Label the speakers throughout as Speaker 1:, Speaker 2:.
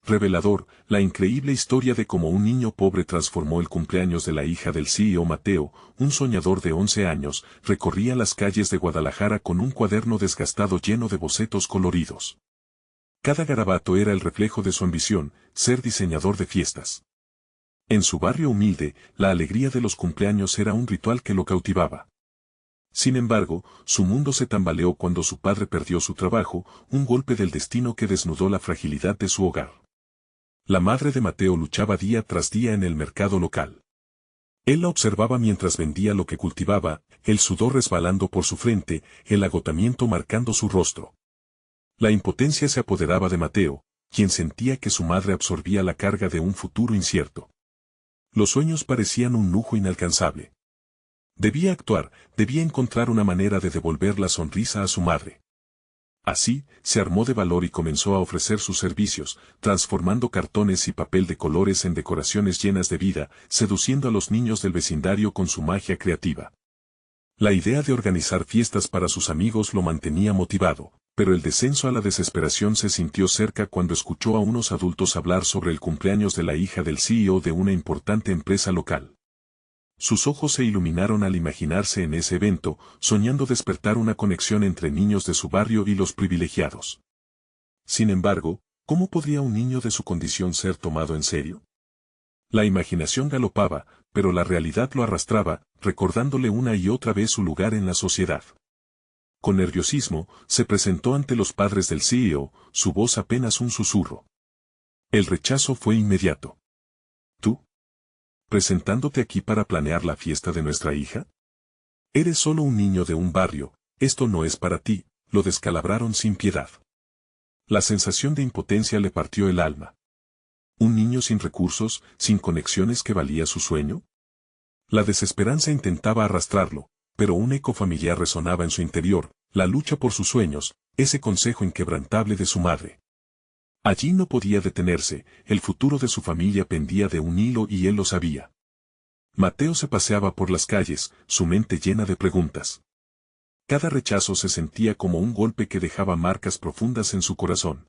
Speaker 1: revelador, la increíble historia de cómo un niño pobre transformó el cumpleaños de la hija del CEO Mateo, un soñador de 11 años, recorría las calles de Guadalajara con un cuaderno desgastado lleno de bocetos coloridos. Cada garabato era el reflejo de su ambición, ser diseñador de fiestas. En su barrio humilde, la alegría de los cumpleaños era un ritual que lo cautivaba. Sin embargo, su mundo se tambaleó cuando su padre perdió su trabajo, un golpe del destino que desnudó la fragilidad de su hogar. La madre de Mateo luchaba día tras día en el mercado local. Él la observaba mientras vendía lo que cultivaba, el sudor resbalando por su frente, el agotamiento marcando su rostro. La impotencia se apoderaba de Mateo, quien sentía que su madre absorbía la carga de un futuro incierto. Los sueños parecían un lujo inalcanzable. Debía actuar, debía encontrar una manera de devolver la sonrisa a su madre. Así, se armó de valor y comenzó a ofrecer sus servicios, transformando cartones y papel de colores en decoraciones llenas de vida, seduciendo a los niños del vecindario con su magia creativa. La idea de organizar fiestas para sus amigos lo mantenía motivado, pero el descenso a la desesperación se sintió cerca cuando escuchó a unos adultos hablar sobre el cumpleaños de la hija del CEO de una importante empresa local. Sus ojos se iluminaron al imaginarse en ese evento, soñando despertar una conexión entre niños de su barrio y los privilegiados. Sin embargo, ¿cómo podría un niño de su condición ser tomado en serio? La imaginación galopaba, pero la realidad lo arrastraba, recordándole una y otra vez su lugar en la sociedad. Con nerviosismo, se presentó ante los padres del CEO, su voz apenas un susurro. El rechazo fue inmediato. ¿Tú? ¿Presentándote aquí para planear la fiesta de nuestra hija? Eres solo un niño de un barrio, esto no es para ti, lo descalabraron sin piedad. La sensación de impotencia le partió el alma. ¿Un niño sin recursos, sin conexiones que valía su sueño? La desesperanza intentaba arrastrarlo, pero un eco familiar resonaba en su interior, la lucha por sus sueños, ese consejo inquebrantable de su madre. Allí no podía detenerse, el futuro de su familia pendía de un hilo y él lo sabía. Mateo se paseaba por las calles, su mente llena de preguntas. Cada rechazo se sentía como un golpe que dejaba marcas profundas en su corazón.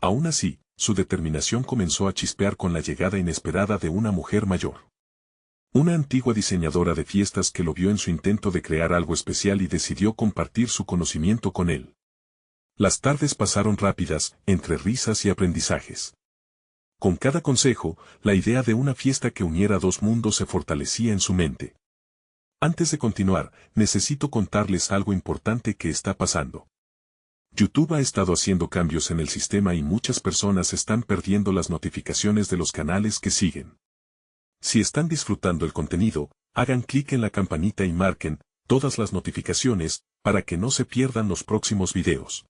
Speaker 1: Aún así, su determinación comenzó a chispear con la llegada inesperada de una mujer mayor. Una antigua diseñadora de fiestas que lo vio en su intento de crear algo especial y decidió compartir su conocimiento con él. Las tardes pasaron rápidas, entre risas y aprendizajes. Con cada consejo, la idea de una fiesta que uniera dos mundos se fortalecía en su mente. Antes de continuar, necesito contarles algo importante que está pasando. YouTube ha estado haciendo cambios en el sistema y muchas personas están perdiendo las notificaciones de los canales que siguen. Si están disfrutando el contenido, hagan clic en la campanita y marquen todas las notificaciones para que no se pierdan los próximos videos.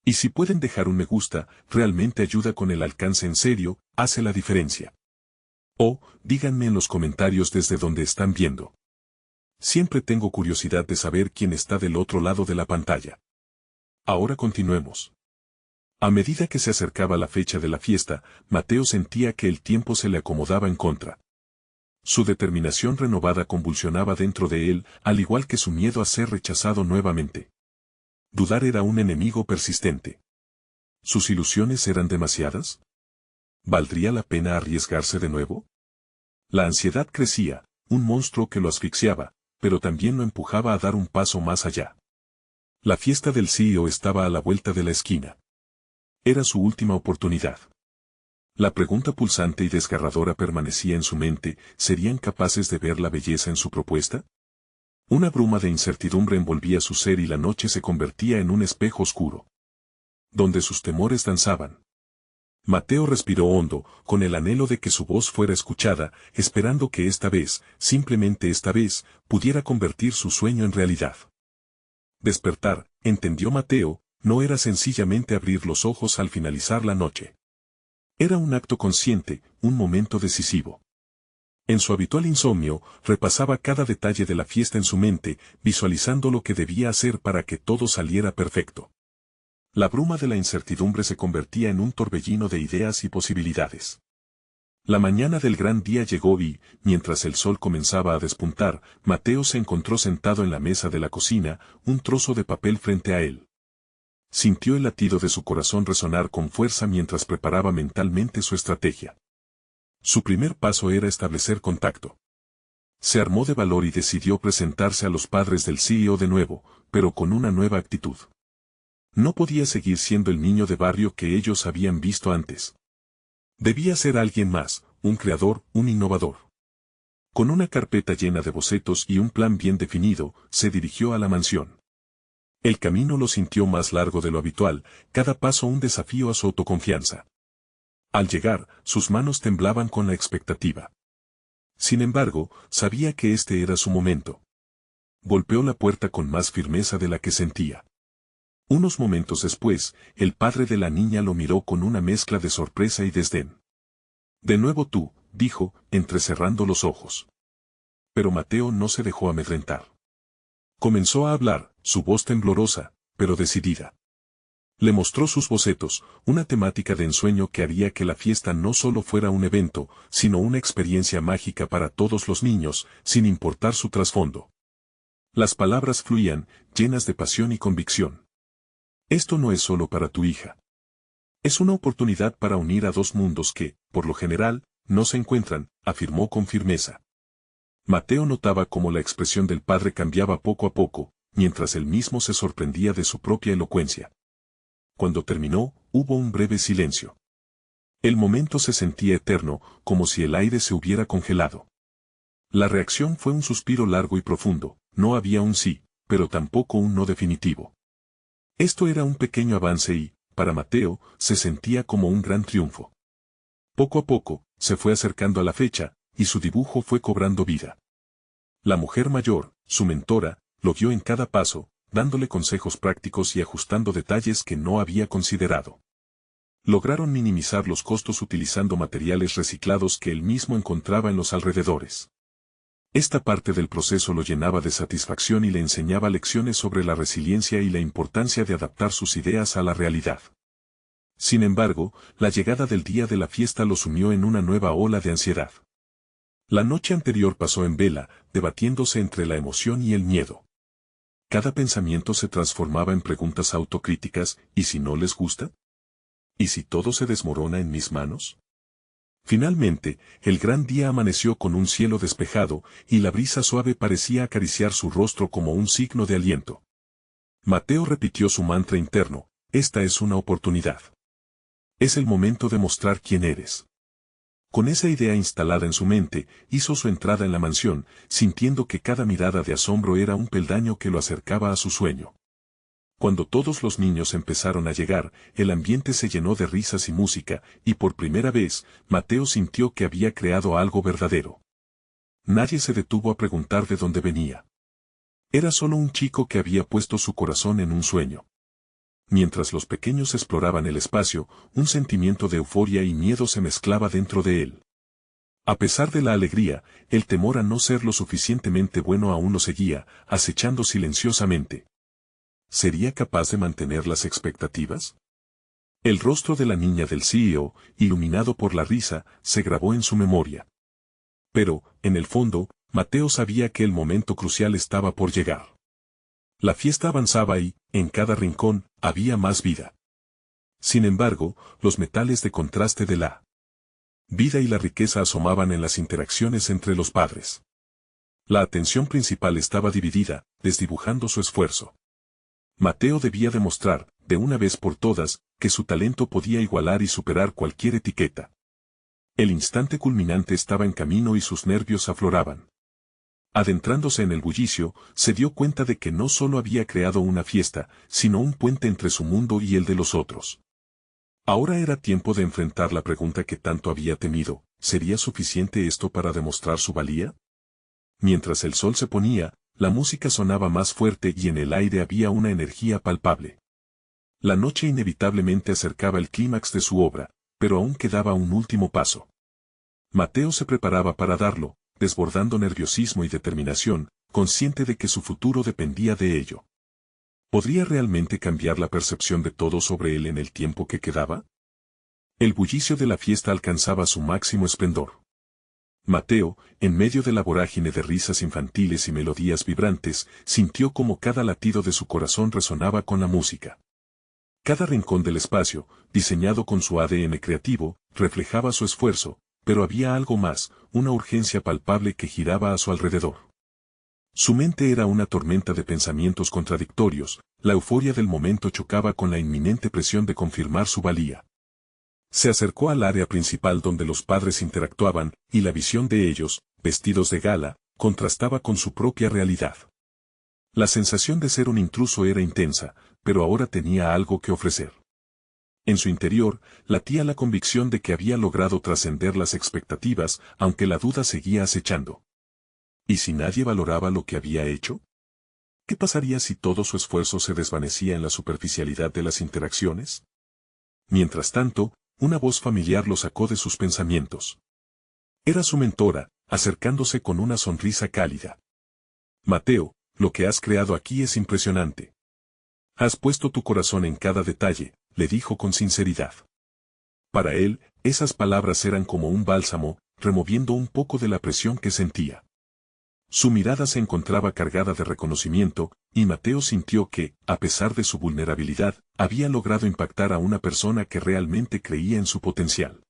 Speaker 1: Y si pueden dejar un me gusta, realmente ayuda con el alcance en serio, hace la diferencia. O, díganme en los comentarios desde donde están viendo. Siempre tengo curiosidad de saber quién está del otro lado de la pantalla. Ahora continuemos. A medida que se acercaba la fecha de la fiesta, Mateo sentía que el tiempo se le acomodaba en contra. Su determinación renovada convulsionaba dentro de él, al igual que su miedo a ser rechazado nuevamente. Dudar era un enemigo persistente. ¿Sus ilusiones eran demasiadas? ¿Valdría la pena arriesgarse de nuevo? La ansiedad crecía, un monstruo que lo asfixiaba, pero también lo empujaba a dar un paso más allá. La fiesta del CEO estaba a la vuelta de la esquina. Era su última oportunidad. La pregunta pulsante y desgarradora permanecía en su mente, ¿serían capaces de ver la belleza en su propuesta? Una bruma de incertidumbre envolvía su ser y la noche se convertía en un espejo oscuro, donde sus temores danzaban. Mateo respiró hondo, con el anhelo de que su voz fuera escuchada, esperando que esta vez, simplemente esta vez, pudiera convertir su sueño en realidad. Despertar, entendió Mateo, no era sencillamente abrir los ojos al finalizar la noche. Era un acto consciente, un momento decisivo. En su habitual insomnio, repasaba cada detalle de la fiesta en su mente, visualizando lo que debía hacer para que todo saliera perfecto. La bruma de la incertidumbre se convertía en un torbellino de ideas y posibilidades. La mañana del gran día llegó y, mientras el sol comenzaba a despuntar, Mateo se encontró sentado en la mesa de la cocina, un trozo de papel frente a él. Sintió el latido de su corazón resonar con fuerza mientras preparaba mentalmente su estrategia. Su primer paso era establecer contacto. Se armó de valor y decidió presentarse a los padres del CEO de nuevo, pero con una nueva actitud. No podía seguir siendo el niño de barrio que ellos habían visto antes. Debía ser alguien más, un creador, un innovador. Con una carpeta llena de bocetos y un plan bien definido, se dirigió a la mansión. El camino lo sintió más largo de lo habitual, cada paso un desafío a su autoconfianza. Al llegar, sus manos temblaban con la expectativa. Sin embargo, sabía que este era su momento. Golpeó la puerta con más firmeza de la que sentía. Unos momentos después, el padre de la niña lo miró con una mezcla de sorpresa y desdén. «De nuevo tú», dijo, entrecerrando los ojos. Pero Mateo no se dejó amedrentar. Comenzó a hablar, su voz temblorosa, pero decidida. Le mostró sus bocetos, una temática de ensueño que haría que la fiesta no solo fuera un evento, sino una experiencia mágica para todos los niños, sin importar su trasfondo. Las palabras fluían, llenas de pasión y convicción. Esto no es solo para tu hija. Es una oportunidad para unir a dos mundos que, por lo general, no se encuentran, afirmó con firmeza. Mateo notaba cómo la expresión del padre cambiaba poco a poco, mientras él mismo se sorprendía de su propia elocuencia. Cuando terminó, hubo un breve silencio. El momento se sentía eterno, como si el aire se hubiera congelado. La reacción fue un suspiro largo y profundo, no había un sí, pero tampoco un no definitivo. Esto era un pequeño avance y, para Mateo, se sentía como un gran triunfo. Poco a poco, se fue acercando a la fecha, y su dibujo fue cobrando vida. La mujer mayor, su mentora, lo guió en cada paso, dándole consejos prácticos y ajustando detalles que no había considerado. Lograron minimizar los costos utilizando materiales reciclados que él mismo encontraba en los alrededores. Esta parte del proceso lo llenaba de satisfacción y le enseñaba lecciones sobre la resiliencia y la importancia de adaptar sus ideas a la realidad. Sin embargo, la llegada del día de la fiesta lo sumió en una nueva ola de ansiedad. La noche anterior pasó en vela, debatiéndose entre la emoción y el miedo. Cada pensamiento se transformaba en preguntas autocríticas, ¿y si no les gusta? ¿Y si todo se desmorona en mis manos? Finalmente, el gran día amaneció con un cielo despejado, y la brisa suave parecía acariciar su rostro como un signo de aliento. Mateo repitió su mantra interno, esta es una oportunidad. Es el momento de mostrar quién eres. Con esa idea instalada en su mente, hizo su entrada en la mansión, sintiendo que cada mirada de asombro era un peldaño que lo acercaba a su sueño. Cuando todos los niños empezaron a llegar, el ambiente se llenó de risas y música, y por primera vez, Mateo sintió que había creado algo verdadero. Nadie se detuvo a preguntar de dónde venía. Era solo un chico que había puesto su corazón en un sueño. Mientras los pequeños exploraban el espacio, un sentimiento de euforia y miedo se mezclaba dentro de él. A pesar de la alegría, el temor a no ser lo suficientemente bueno aún lo seguía, acechando silenciosamente. ¿Sería capaz de mantener las expectativas? El rostro de la niña del CEO, iluminado por la risa, se grabó en su memoria. Pero, en el fondo, Mateo sabía que el momento crucial estaba por llegar. La fiesta avanzaba y, en cada rincón, había más vida. Sin embargo, los metales de contraste de la vida y la riqueza asomaban en las interacciones entre los padres. La atención principal estaba dividida, desdibujando su esfuerzo. Mateo debía demostrar, de una vez por todas, que su talento podía igualar y superar cualquier etiqueta. El instante culminante estaba en camino y sus nervios afloraban. Adentrándose en el bullicio, se dio cuenta de que no solo había creado una fiesta, sino un puente entre su mundo y el de los otros. Ahora era tiempo de enfrentar la pregunta que tanto había temido, ¿sería suficiente esto para demostrar su valía? Mientras el sol se ponía, la música sonaba más fuerte y en el aire había una energía palpable. La noche inevitablemente acercaba el clímax de su obra, pero aún quedaba un último paso. Mateo se preparaba para darlo, desbordando nerviosismo y determinación, consciente de que su futuro dependía de ello. ¿Podría realmente cambiar la percepción de todo sobre él en el tiempo que quedaba? El bullicio de la fiesta alcanzaba su máximo esplendor. Mateo, en medio de la vorágine de risas infantiles y melodías vibrantes, sintió como cada latido de su corazón resonaba con la música. Cada rincón del espacio, diseñado con su ADN creativo, reflejaba su esfuerzo, pero había algo más, una urgencia palpable que giraba a su alrededor. Su mente era una tormenta de pensamientos contradictorios, la euforia del momento chocaba con la inminente presión de confirmar su valía. Se acercó al área principal donde los padres interactuaban, y la visión de ellos, vestidos de gala, contrastaba con su propia realidad. La sensación de ser un intruso era intensa, pero ahora tenía algo que ofrecer. En su interior, latía la convicción de que había logrado trascender las expectativas, aunque la duda seguía acechando. ¿Y si nadie valoraba lo que había hecho? ¿Qué pasaría si todo su esfuerzo se desvanecía en la superficialidad de las interacciones? Mientras tanto, una voz familiar lo sacó de sus pensamientos. Era su mentora, acercándose con una sonrisa cálida. Mateo, lo que has creado aquí es impresionante. Has puesto tu corazón en cada detalle, le dijo con sinceridad. Para él, esas palabras eran como un bálsamo, removiendo un poco de la presión que sentía. Su mirada se encontraba cargada de reconocimiento, y Mateo sintió que, a pesar de su vulnerabilidad, había logrado impactar a una persona que realmente creía en su potencial.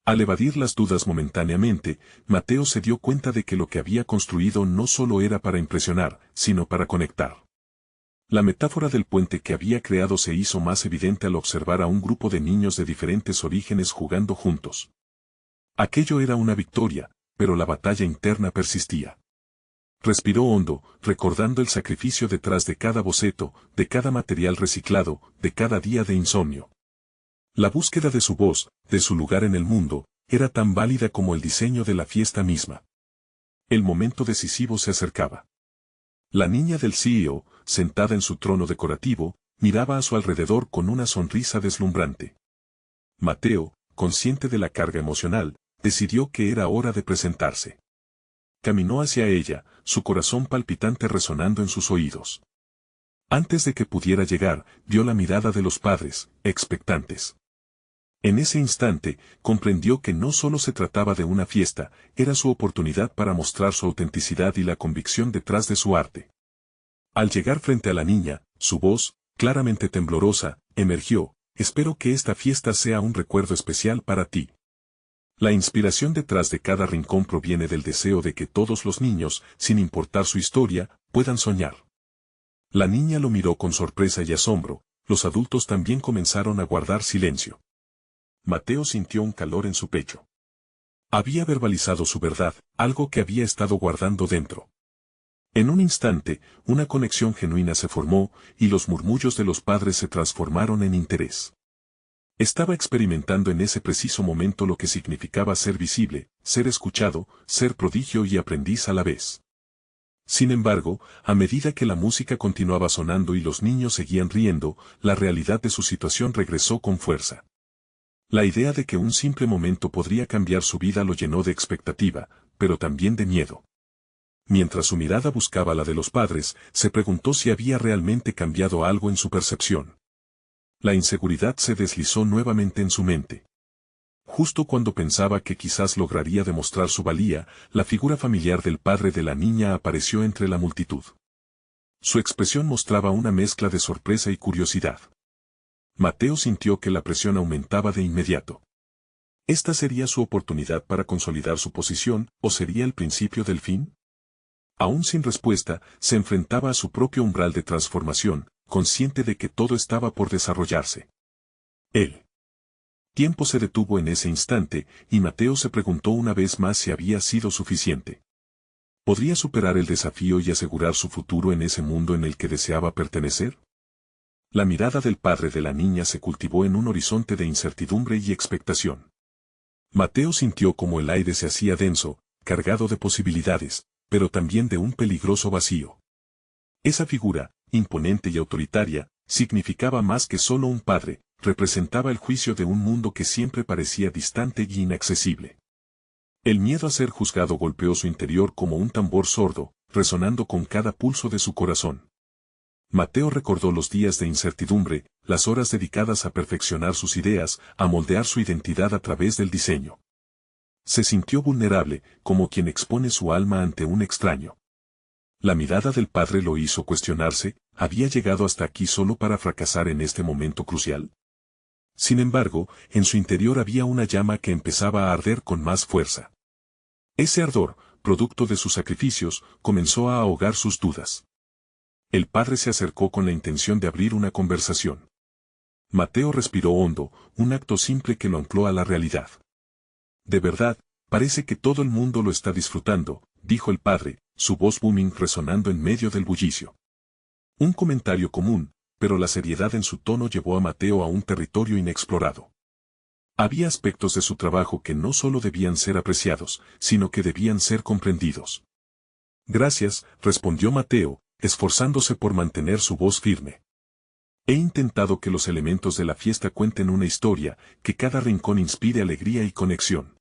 Speaker 1: Al evadir las dudas momentáneamente, Mateo se dio cuenta de que lo que había construido no solo era para impresionar, sino para conectar. La metáfora del puente que había creado se hizo más evidente al observar a un grupo de niños de diferentes orígenes jugando juntos. Aquello era una victoria, pero la batalla interna persistía. Respiró hondo, recordando el sacrificio detrás de cada boceto, de cada material reciclado, de cada día de insomnio. La búsqueda de su voz, de su lugar en el mundo, era tan válida como el diseño de la fiesta misma. El momento decisivo se acercaba. La niña del CEO, sentada en su trono decorativo, miraba a su alrededor con una sonrisa deslumbrante. Mateo, consciente de la carga emocional, decidió que era hora de presentarse. Caminó hacia ella, su corazón palpitante resonando en sus oídos. Antes de que pudiera llegar, vio la mirada de los padres, expectantes. En ese instante, comprendió que no solo se trataba de una fiesta, era su oportunidad para mostrar su autenticidad y la convicción detrás de su arte. Al llegar frente a la niña, su voz, claramente temblorosa, emergió: «Espero que esta fiesta sea un recuerdo especial para ti». La inspiración detrás de cada rincón proviene del deseo de que todos los niños, sin importar su historia, puedan soñar. La niña lo miró con sorpresa y asombro, los adultos también comenzaron a guardar silencio. Mateo sintió un calor en su pecho. Había verbalizado su verdad, algo que había estado guardando dentro. En un instante, una conexión genuina se formó, y los murmullos de los padres se transformaron en interés. Estaba experimentando en ese preciso momento lo que significaba ser visible, ser escuchado, ser prodigio y aprendiz a la vez. Sin embargo, a medida que la música continuaba sonando y los niños seguían riendo, la realidad de su situación regresó con fuerza. La idea de que un simple momento podría cambiar su vida lo llenó de expectativa, pero también de miedo. Mientras su mirada buscaba la de los padres, se preguntó si había realmente cambiado algo en su percepción. La inseguridad se deslizó nuevamente en su mente. Justo cuando pensaba que quizás lograría demostrar su valía, la figura familiar del padre de la niña apareció entre la multitud. Su expresión mostraba una mezcla de sorpresa y curiosidad. Mateo sintió que la presión aumentaba de inmediato. ¿Esta sería su oportunidad para consolidar su posición, o sería el principio del fin? Aún sin respuesta, se enfrentaba a su propio umbral de transformación, consciente de que todo estaba por desarrollarse. El tiempo se detuvo en ese instante, y Mateo se preguntó una vez más si había sido suficiente. ¿Podría superar el desafío y asegurar su futuro en ese mundo en el que deseaba pertenecer? La mirada del padre de la niña se cultivó en un horizonte de incertidumbre y expectación. Mateo sintió como el aire se hacía denso, cargado de posibilidades, pero también de un peligroso vacío. Esa figura, imponente y autoritaria, significaba más que solo un padre, representaba el juicio de un mundo que siempre parecía distante y inaccesible. El miedo a ser juzgado golpeó su interior como un tambor sordo, resonando con cada pulso de su corazón. Mateo recordó los días de incertidumbre, las horas dedicadas a perfeccionar sus ideas, a moldear su identidad a través del diseño. Se sintió vulnerable, como quien expone su alma ante un extraño. La mirada del padre lo hizo cuestionarse, ¿había llegado hasta aquí solo para fracasar en este momento crucial? Sin embargo, en su interior había una llama que empezaba a arder con más fuerza. Ese ardor, producto de sus sacrificios, comenzó a ahogar sus dudas. El padre se acercó con la intención de abrir una conversación. Mateo respiró hondo, un acto simple que lo ancló a la realidad. De verdad, parece que todo el mundo lo está disfrutando, dijo el padre, su voz booming resonando en medio del bullicio. Un comentario común, pero la seriedad en su tono llevó a Mateo a un territorio inexplorado. Había aspectos de su trabajo que no solo debían ser apreciados, sino que debían ser comprendidos. Gracias, respondió Mateo, esforzándose por mantener su voz firme. He intentado que los elementos de la fiesta cuenten una historia, que cada rincón inspire alegría y conexión.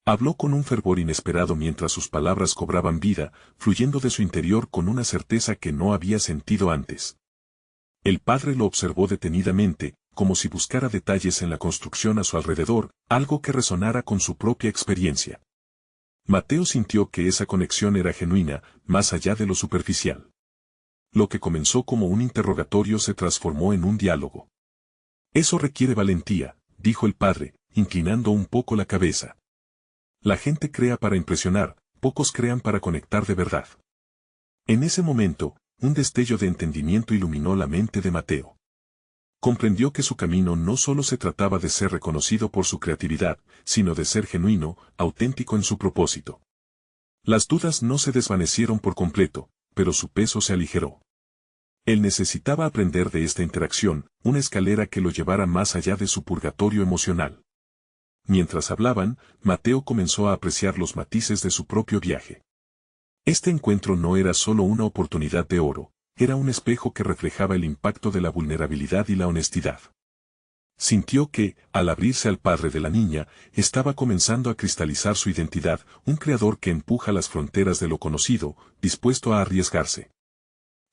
Speaker 1: Habló con un fervor inesperado mientras sus palabras cobraban vida, fluyendo de su interior con una certeza que no había sentido antes. El padre lo observó detenidamente, como si buscara detalles en la construcción a su alrededor, algo que resonara con su propia experiencia. Mateo sintió que esa conexión era genuina, más allá de lo superficial. Lo que comenzó como un interrogatorio se transformó en un diálogo. Eso requiere valentía, dijo el padre, inclinando un poco la cabeza. La gente crea para impresionar, pocos crean para conectar de verdad. En ese momento, un destello de entendimiento iluminó la mente de Mateo. Comprendió que su camino no solo se trataba de ser reconocido por su creatividad, sino de ser genuino, auténtico en su propósito. Las dudas no se desvanecieron por completo, pero su peso se aligeró. Él necesitaba aprender de esta interacción, una escalera que lo llevara más allá de su purgatorio emocional. Mientras hablaban, Mateo comenzó a apreciar los matices de su propio viaje. Este encuentro no era solo una oportunidad de oro, era un espejo que reflejaba el impacto de la vulnerabilidad y la honestidad. Sintió que, al abrirse al padre de la niña, estaba comenzando a cristalizar su identidad, un creador que empuja las fronteras de lo conocido, dispuesto a arriesgarse.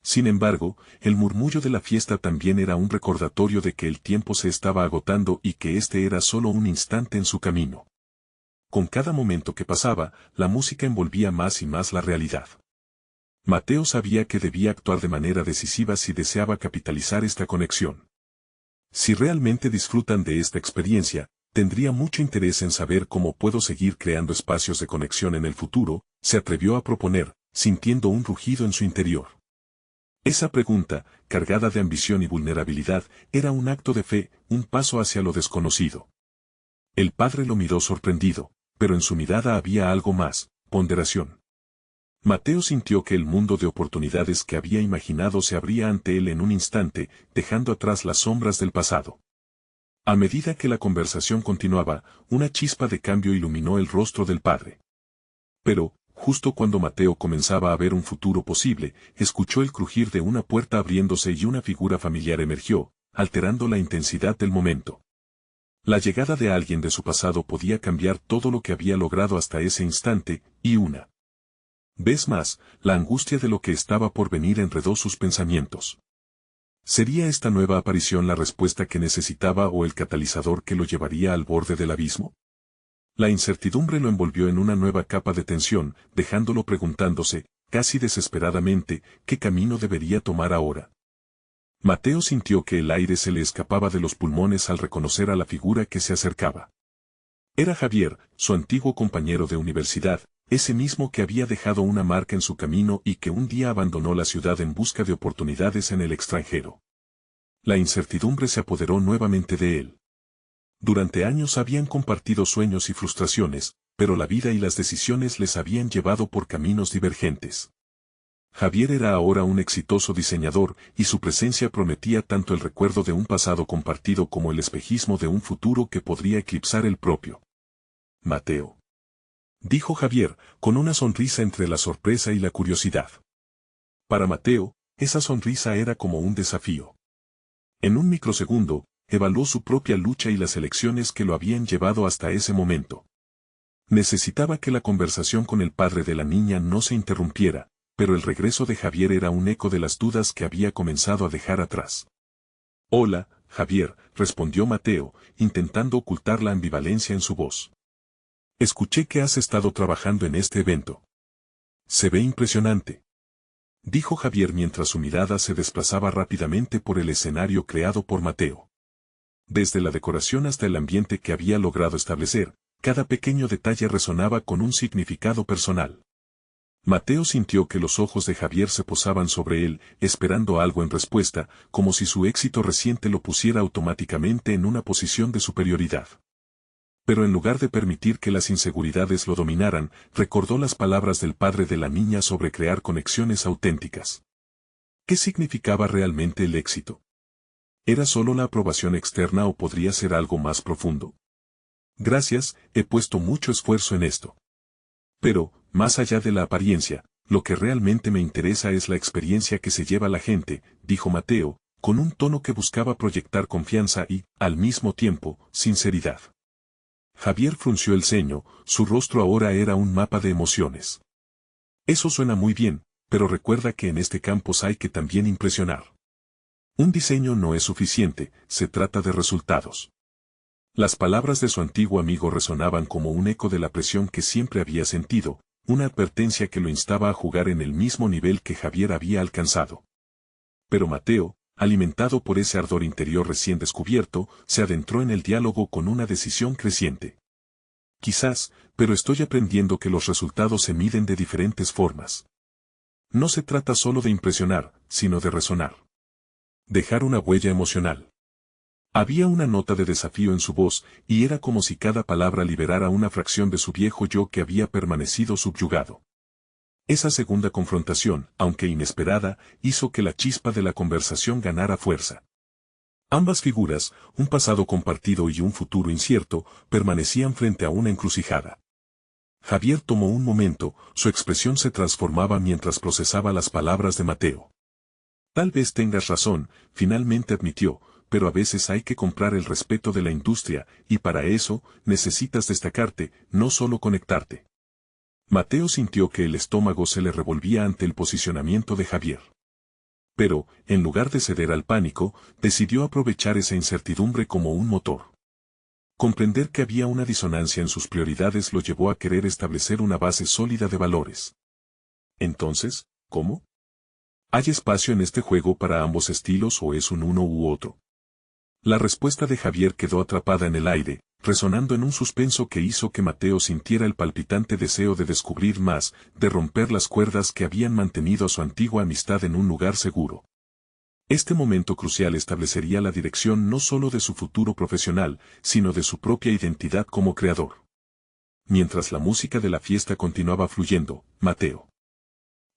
Speaker 1: Sin embargo, el murmullo de la fiesta también era un recordatorio de que el tiempo se estaba agotando y que este era solo un instante en su camino. Con cada momento que pasaba, la música envolvía más y más la realidad. Mateo sabía que debía actuar de manera decisiva si deseaba capitalizar esta conexión. Si realmente disfrutan de esta experiencia, tendría mucho interés en saber cómo puedo seguir creando espacios de conexión en el futuro, se atrevió a proponer, sintiendo un rugido en su interior. Esa pregunta, cargada de ambición y vulnerabilidad, era un acto de fe, un paso hacia lo desconocido. El padre lo miró sorprendido, pero en su mirada había algo más, ponderación. Mateo sintió que el mundo de oportunidades que había imaginado se abría ante él en un instante, dejando atrás las sombras del pasado. A medida que la conversación continuaba, una chispa de cambio iluminó el rostro del padre. Pero, justo cuando Mateo comenzaba a ver un futuro posible, escuchó el crujir de una puerta abriéndose y una figura familiar emergió, alterando la intensidad del momento. La llegada de alguien de su pasado podía cambiar todo lo que había logrado hasta ese instante, y una vez más, la angustia de lo que estaba por venir enredó sus pensamientos. ¿Sería esta nueva aparición la respuesta que necesitaba o el catalizador que lo llevaría al borde del abismo? La incertidumbre lo envolvió en una nueva capa de tensión, dejándolo preguntándose, casi desesperadamente, qué camino debería tomar ahora. Mateo sintió que el aire se le escapaba de los pulmones al reconocer a la figura que se acercaba. Era Javier, su antiguo compañero de universidad, ese mismo que había dejado una marca en su camino y que un día abandonó la ciudad en busca de oportunidades en el extranjero. La incertidumbre se apoderó nuevamente de él. Durante años habían compartido sueños y frustraciones, pero la vida y las decisiones les habían llevado por caminos divergentes. Javier era ahora un exitoso diseñador, y su presencia prometía tanto el recuerdo de un pasado compartido como el espejismo de un futuro que podría eclipsar el propio. Mateo, dijo Javier, con una sonrisa entre la sorpresa y la curiosidad. Para Mateo, esa sonrisa era como un desafío. En un microsegundo, evaluó su propia lucha y las elecciones que lo habían llevado hasta ese momento. Necesitaba que la conversación con el padre de la niña no se interrumpiera, pero el regreso de Javier era un eco de las dudas que había comenzado a dejar atrás. Hola, Javier, respondió Mateo, intentando ocultar la ambivalencia en su voz. Escuché que has estado trabajando en este evento. Se ve impresionante. dijo Javier mientras su mirada se desplazaba rápidamente por el escenario creado por Mateo. Desde la decoración hasta el ambiente que había logrado establecer, cada pequeño detalle resonaba con un significado personal. Mateo sintió que los ojos de Javier se posaban sobre él, esperando algo en respuesta, como si su éxito reciente lo pusiera automáticamente en una posición de superioridad. Pero en lugar de permitir que las inseguridades lo dominaran, recordó las palabras del padre de la niña sobre crear conexiones auténticas. ¿Qué significaba realmente el éxito? ¿Era solo la aprobación externa o podría ser algo más profundo? Gracias, he puesto mucho esfuerzo en esto. Pero, más allá de la apariencia, lo que realmente me interesa es la experiencia que se lleva la gente, dijo Mateo, con un tono que buscaba proyectar confianza y, al mismo tiempo, sinceridad. Javier frunció el ceño, su rostro ahora era un mapa de emociones. Eso suena muy bien, pero recuerda que en este campo hay que también impresionar. Un diseño no es suficiente, se trata de resultados. Las palabras de su antiguo amigo resonaban como un eco de la presión que siempre había sentido, una advertencia que lo instaba a jugar en el mismo nivel que Javier había alcanzado. Pero Mateo, alimentado por ese ardor interior recién descubierto, se adentró en el diálogo con una decisión creciente. Quizás, pero estoy aprendiendo que los resultados se miden de diferentes formas. No se trata solo de impresionar, sino de resonar. Dejar una huella emocional. Había una nota de desafío en su voz, y era como si cada palabra liberara una fracción de su viejo yo que había permanecido subyugado. Esa segunda confrontación, aunque inesperada, hizo que la chispa de la conversación ganara fuerza. Ambas figuras, un pasado compartido y un futuro incierto, permanecían frente a una encrucijada. Javier tomó un momento, su expresión se transformaba mientras procesaba las palabras de Mateo. Tal vez tengas razón, finalmente admitió, pero a veces hay que comprar el respeto de la industria, y para eso, necesitas destacarte, no solo conectarte. Mateo sintió que el estómago se le revolvía ante el posicionamiento de Javier. Pero, en lugar de ceder al pánico, decidió aprovechar esa incertidumbre como un motor. Comprender que había una disonancia en sus prioridades lo llevó a querer establecer una base sólida de valores. Entonces, ¿cómo? ¿Hay espacio en este juego para ambos estilos o es un uno u otro? La respuesta de Javier quedó atrapada en el aire, resonando en un suspenso que hizo que Mateo sintiera el palpitante deseo de descubrir más, de romper las cuerdas que habían mantenido a su antigua amistad en un lugar seguro. Este momento crucial establecería la dirección no solo de su futuro profesional, sino de su propia identidad como creador. Mientras la música de la fiesta continuaba fluyendo, Mateo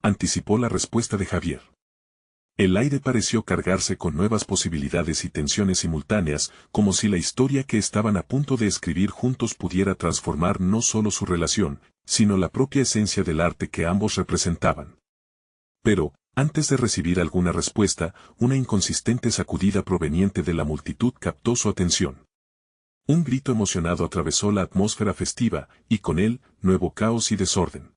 Speaker 1: anticipó la respuesta de Javier. El aire pareció cargarse con nuevas posibilidades y tensiones simultáneas, como si la historia que estaban a punto de escribir juntos pudiera transformar no solo su relación, sino la propia esencia del arte que ambos representaban. Pero, antes de recibir alguna respuesta, una inconsistente sacudida proveniente de la multitud captó su atención. Un grito emocionado atravesó la atmósfera festiva, y con él, nuevo caos y desorden.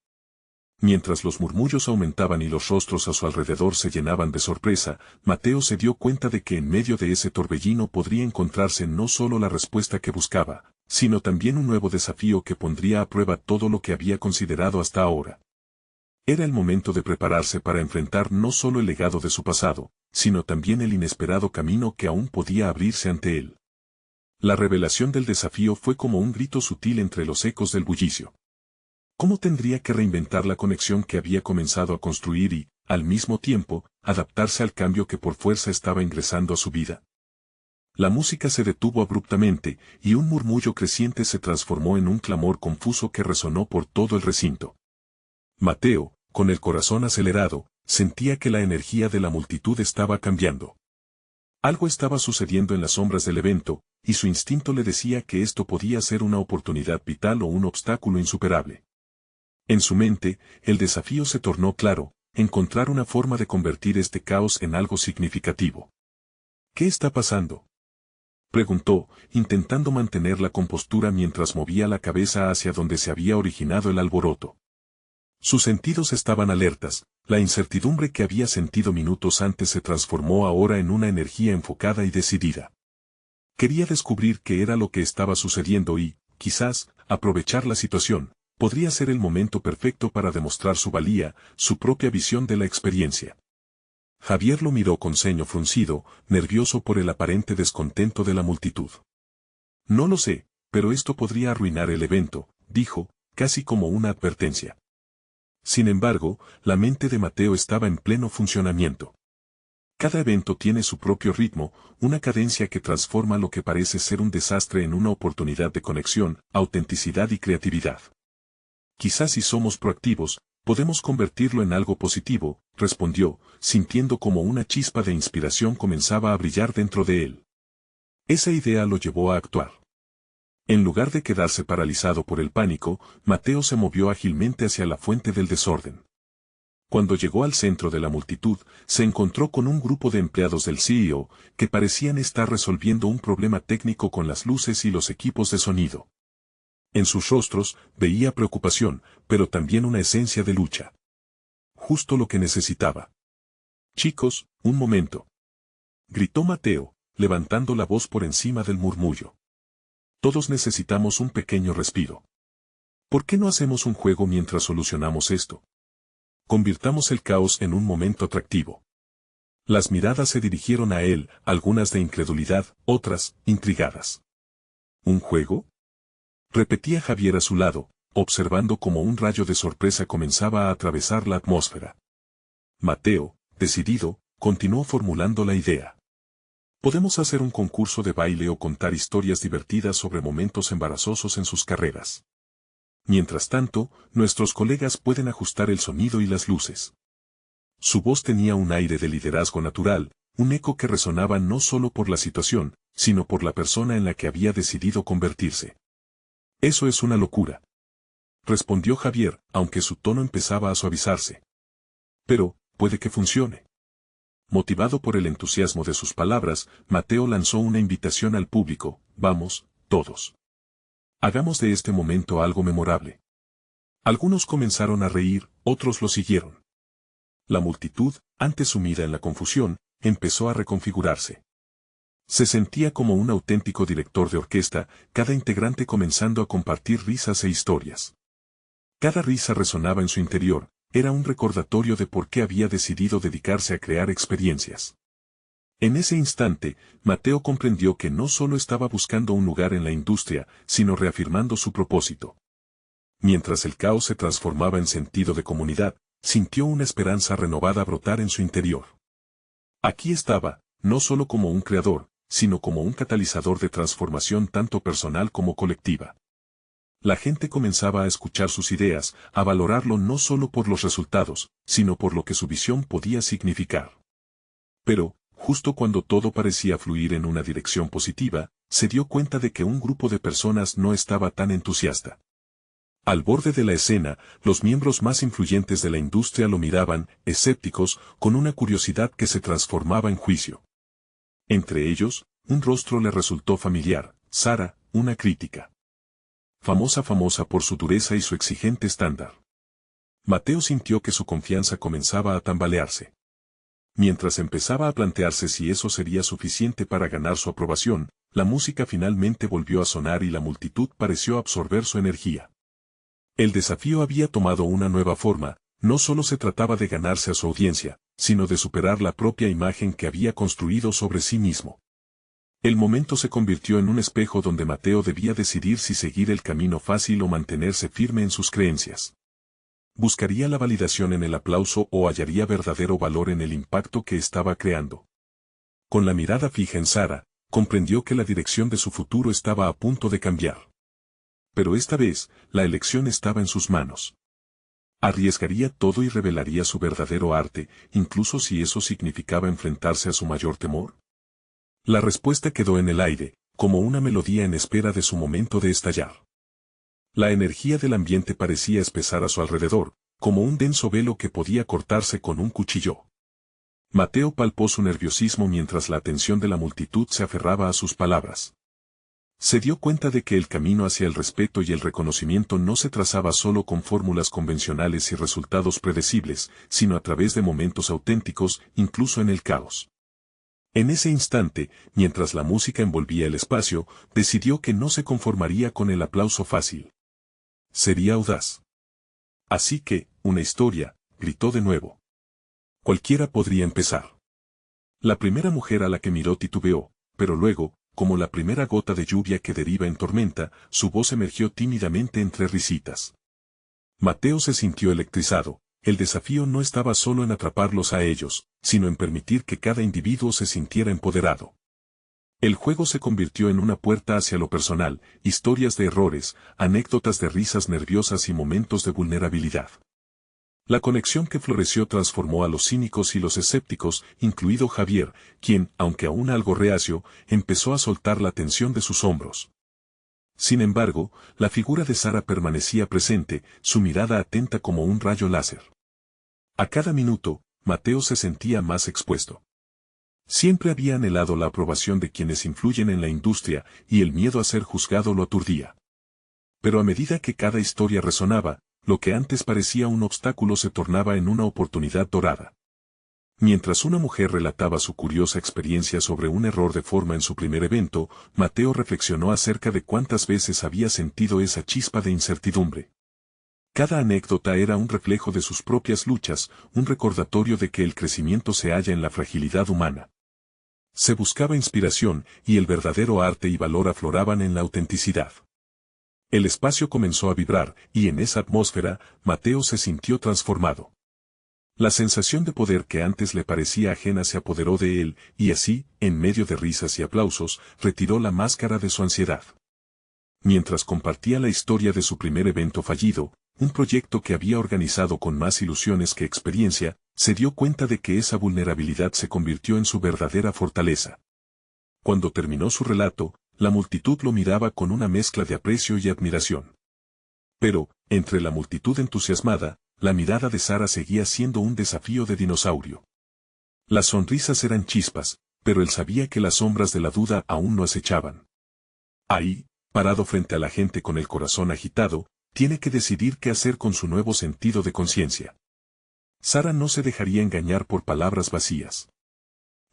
Speaker 1: Mientras los murmullos aumentaban y los rostros a su alrededor se llenaban de sorpresa, Mateo se dio cuenta de que en medio de ese torbellino podría encontrarse no solo la respuesta que buscaba, sino también un nuevo desafío que pondría a prueba todo lo que había considerado hasta ahora. Era el momento de prepararse para enfrentar no solo el legado de su pasado, sino también el inesperado camino que aún podía abrirse ante él. La revelación del desafío fue como un grito sutil entre los ecos del bullicio. ¿Cómo tendría que reinventar la conexión que había comenzado a construir y, al mismo tiempo, adaptarse al cambio que por fuerza estaba ingresando a su vida? La música se detuvo abruptamente, y un murmullo creciente se transformó en un clamor confuso que resonó por todo el recinto. Mateo, con el corazón acelerado, sentía que la energía de la multitud estaba cambiando. Algo estaba sucediendo en las sombras del evento, y su instinto le decía que esto podía ser una oportunidad vital o un obstáculo insuperable. En su mente, el desafío se tornó claro, encontrar una forma de convertir este caos en algo significativo. ¿Qué está pasando?, preguntó, intentando mantener la compostura mientras movía la cabeza hacia donde se había originado el alboroto. Sus sentidos estaban alertas, la incertidumbre que había sentido minutos antes se transformó ahora en una energía enfocada y decidida. Quería descubrir qué era lo que estaba sucediendo y, quizás, aprovechar la situación, Podría ser el momento perfecto para demostrar su valía, su propia visión de la experiencia. Javier lo miró con ceño fruncido, nervioso por el aparente descontento de la multitud. No lo sé, pero esto podría arruinar el evento, dijo, casi como una advertencia. Sin embargo, la mente de Mateo estaba en pleno funcionamiento. Cada evento tiene su propio ritmo, una cadencia que transforma lo que parece ser un desastre en una oportunidad de conexión, autenticidad y creatividad. Quizás si somos proactivos, podemos convertirlo en algo positivo, respondió, sintiendo como una chispa de inspiración comenzaba a brillar dentro de él. Esa idea lo llevó a actuar. En lugar de quedarse paralizado por el pánico, Mateo se movió ágilmente hacia la fuente del desorden. Cuando llegó al centro de la multitud, se encontró con un grupo de empleados del CEO, que parecían estar resolviendo un problema técnico con las luces y los equipos de sonido. En sus rostros veía preocupación, pero también una esencia de lucha. Justo lo que necesitaba. Chicos, un momento. Gritó Mateo, levantando la voz por encima del murmullo. Todos necesitamos un pequeño respiro. ¿Por qué no hacemos un juego mientras solucionamos esto? Convirtamos el caos en un momento atractivo. Las miradas se dirigieron a él, algunas de incredulidad, otras, intrigadas. ¿Un juego? Repetía Javier a su lado, observando cómo un rayo de sorpresa comenzaba a atravesar la atmósfera. Mateo, decidido, continuó formulando la idea. Podemos hacer un concurso de baile o contar historias divertidas sobre momentos embarazosos en sus carreras. Mientras tanto, nuestros colegas pueden ajustar el sonido y las luces. Su voz tenía un aire de liderazgo natural, un eco que resonaba no solo por la situación, sino por la persona en la que había decidido convertirse. Eso es una locura. Respondió Javier, aunque su tono empezaba a suavizarse. Pero, puede que funcione. Motivado por el entusiasmo de sus palabras, Mateo lanzó una invitación al público: vamos, todos. Hagamos de este momento algo memorable. Algunos comenzaron a reír, otros lo siguieron. La multitud, antes sumida en la confusión, empezó a reconfigurarse. Se sentía como un auténtico director de orquesta, cada integrante comenzando a compartir risas e historias. Cada risa resonaba en su interior, era un recordatorio de por qué había decidido dedicarse a crear experiencias. En ese instante, Mateo comprendió que no solo estaba buscando un lugar en la industria, sino reafirmando su propósito. Mientras el caos se transformaba en sentido de comunidad, sintió una esperanza renovada brotar en su interior. Aquí estaba, no solo como un creador, sino como un catalizador de transformación tanto personal como colectiva. La gente comenzaba a escuchar sus ideas, a valorarlo no solo por los resultados, sino por lo que su visión podía significar. Pero, justo cuando todo parecía fluir en una dirección positiva, se dio cuenta de que un grupo de personas no estaba tan entusiasta. Al borde de la escena, los miembros más influyentes de la industria lo miraban, escépticos, con una curiosidad que se transformaba en juicio. Entre ellos, un rostro le resultó familiar: Sara, una crítica. Famosa por su dureza y su exigente estándar. Mateo sintió que su confianza comenzaba a tambalearse. Mientras empezaba a plantearse si eso sería suficiente para ganar su aprobación, la música finalmente volvió a sonar y la multitud pareció absorber su energía. El desafío había tomado una nueva forma, no solo se trataba de ganarse a su audiencia, sino de superar la propia imagen que había construido sobre sí mismo. El momento se convirtió en un espejo donde Mateo debía decidir si seguir el camino fácil o mantenerse firme en sus creencias. ¿Buscaría la validación en el aplauso o hallaría verdadero valor en el impacto que estaba creando? Con la mirada fija en Sara, comprendió que la dirección de su futuro estaba a punto de cambiar. Pero esta vez, la elección estaba en sus manos. ¿Arriesgaría todo y revelaría su verdadero arte, incluso si eso significaba enfrentarse a su mayor temor? La respuesta quedó en el aire, como una melodía en espera de su momento de estallar. La energía del ambiente parecía espesar a su alrededor, como un denso velo que podía cortarse con un cuchillo. Mateo palpó su nerviosismo mientras la atención de la multitud se aferraba a sus palabras. Se dio cuenta de que el camino hacia el respeto y el reconocimiento no se trazaba solo con fórmulas convencionales y resultados predecibles, sino a través de momentos auténticos, incluso en el caos. En ese instante, mientras la música envolvía el espacio, decidió que no se conformaría con el aplauso fácil. Sería audaz. Así que, una historia, gritó de nuevo. Cualquiera podría empezar. La primera mujer a la que miró titubeó, pero luego, como la primera gota de lluvia que deriva en tormenta, su voz emergió tímidamente entre risitas. Mateo se sintió electrizado. El desafío no estaba solo en atraparlos a ellos, sino en permitir que cada individuo se sintiera empoderado. El juego se convirtió en una puerta hacia lo personal, historias de errores, anécdotas de risas nerviosas y momentos de vulnerabilidad. La conexión que floreció transformó a los cínicos y los escépticos, incluido Javier, quien, aunque aún algo reacio, empezó a soltar la tensión de sus hombros. Sin embargo, la figura de Sara permanecía presente, su mirada atenta como un rayo láser. A cada minuto, Mateo se sentía más expuesto. Siempre había anhelado la aprobación de quienes influyen en la industria, y el miedo a ser juzgado lo aturdía. Pero a medida que cada historia resonaba, lo que antes parecía un obstáculo se tornaba en una oportunidad dorada. Mientras una mujer relataba su curiosa experiencia sobre un error de forma en su primer evento, Mateo reflexionó acerca de cuántas veces había sentido esa chispa de incertidumbre. Cada anécdota era un reflejo de sus propias luchas, un recordatorio de que el crecimiento se halla en la fragilidad humana. Se buscaba inspiración, y el verdadero arte y valor afloraban en la autenticidad. El espacio comenzó a vibrar, y en esa atmósfera, Mateo se sintió transformado. La sensación de poder que antes le parecía ajena se apoderó de él, y así, en medio de risas y aplausos, retiró la máscara de su ansiedad. Mientras compartía la historia de su primer evento fallido, un proyecto que había organizado con más ilusiones que experiencia, se dio cuenta de que esa vulnerabilidad se convirtió en su verdadera fortaleza. Cuando terminó su relato, la multitud lo miraba con una mezcla de aprecio y admiración. Pero, entre la multitud entusiasmada, la mirada de Sara seguía siendo un desafío de dinosaurio. Las sonrisas eran chispas, pero él sabía que las sombras de la duda aún no acechaban. Ahí, parado frente a la gente con el corazón agitado, tiene que decidir qué hacer con su nuevo sentido de conciencia. Sara no se dejaría engañar por palabras vacías.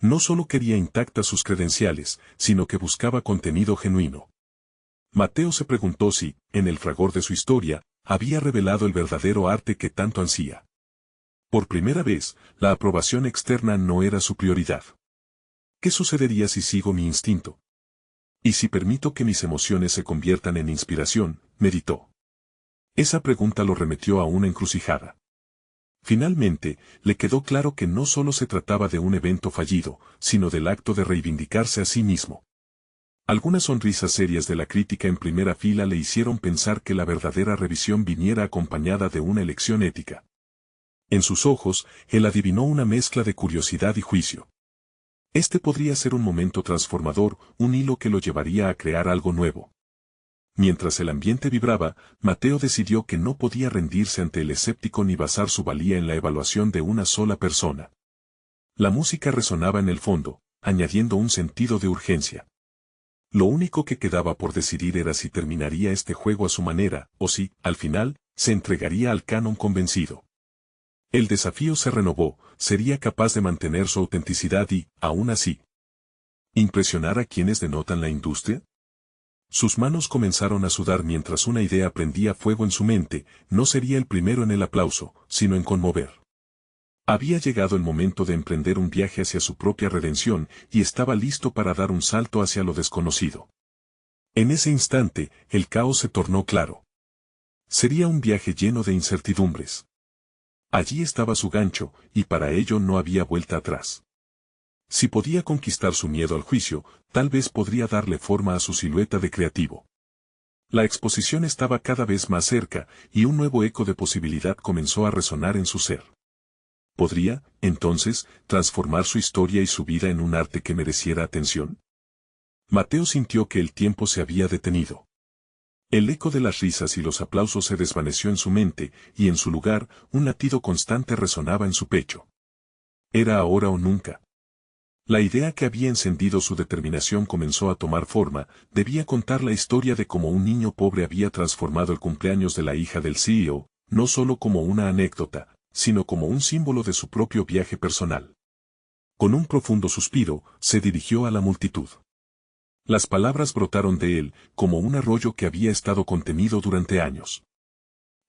Speaker 1: No solo quería intactas sus credenciales, sino que buscaba contenido genuino. Mateo se preguntó si, en el fragor de su historia, había revelado el verdadero arte que tanto ansía. Por primera vez, la aprobación externa no era su prioridad. ¿Qué sucedería si sigo mi instinto? ¿Y si permito que mis emociones se conviertan en inspiración?, meditó. Esa pregunta lo remitió a una encrucijada. Finalmente, le quedó claro que no solo se trataba de un evento fallido, sino del acto de reivindicarse a sí mismo. Algunas sonrisas serias de la crítica en primera fila le hicieron pensar que la verdadera revisión viniera acompañada de una elección ética. En sus ojos, él adivinó una mezcla de curiosidad y juicio. Este podría ser un momento transformador, un hilo que lo llevaría a crear algo nuevo. Mientras el ambiente vibraba, Mateo decidió que no podía rendirse ante el escéptico ni basar su valía en la evaluación de una sola persona. La música resonaba en el fondo, añadiendo un sentido de urgencia. Lo único que quedaba por decidir era si terminaría este juego a su manera, o si, al final, se entregaría al canon convencido. El desafío se renovó, sería capaz de mantener su autenticidad y, aún así, ¿impresionar a quienes denotan la industria? Sus manos comenzaron a sudar mientras una idea prendía fuego en su mente. No sería el primero en el aplauso, sino en conmover. Había llegado el momento de emprender un viaje hacia su propia redención, y estaba listo para dar un salto hacia lo desconocido. En ese instante, el caos se tornó claro. Sería un viaje lleno de incertidumbres. Allí estaba su gancho, y para ello no había vuelta atrás. Si podía conquistar su miedo al juicio, tal vez podría darle forma a su silueta de creativo. La exposición estaba cada vez más cerca, y un nuevo eco de posibilidad comenzó a resonar en su ser. ¿Podría, entonces, transformar su historia y su vida en un arte que mereciera atención? Mateo sintió que el tiempo se había detenido. El eco de las risas y los aplausos se desvaneció en su mente, y en su lugar, un latido constante resonaba en su pecho. Era ahora o nunca. La idea que había encendido su determinación comenzó a tomar forma. Debía contar la historia de cómo un niño pobre había transformado el cumpleaños de la hija del CEO, no solo como una anécdota, sino como un símbolo de su propio viaje personal. Con un profundo suspiro, se dirigió a la multitud. Las palabras brotaron de él, como un arroyo que había estado contenido durante años.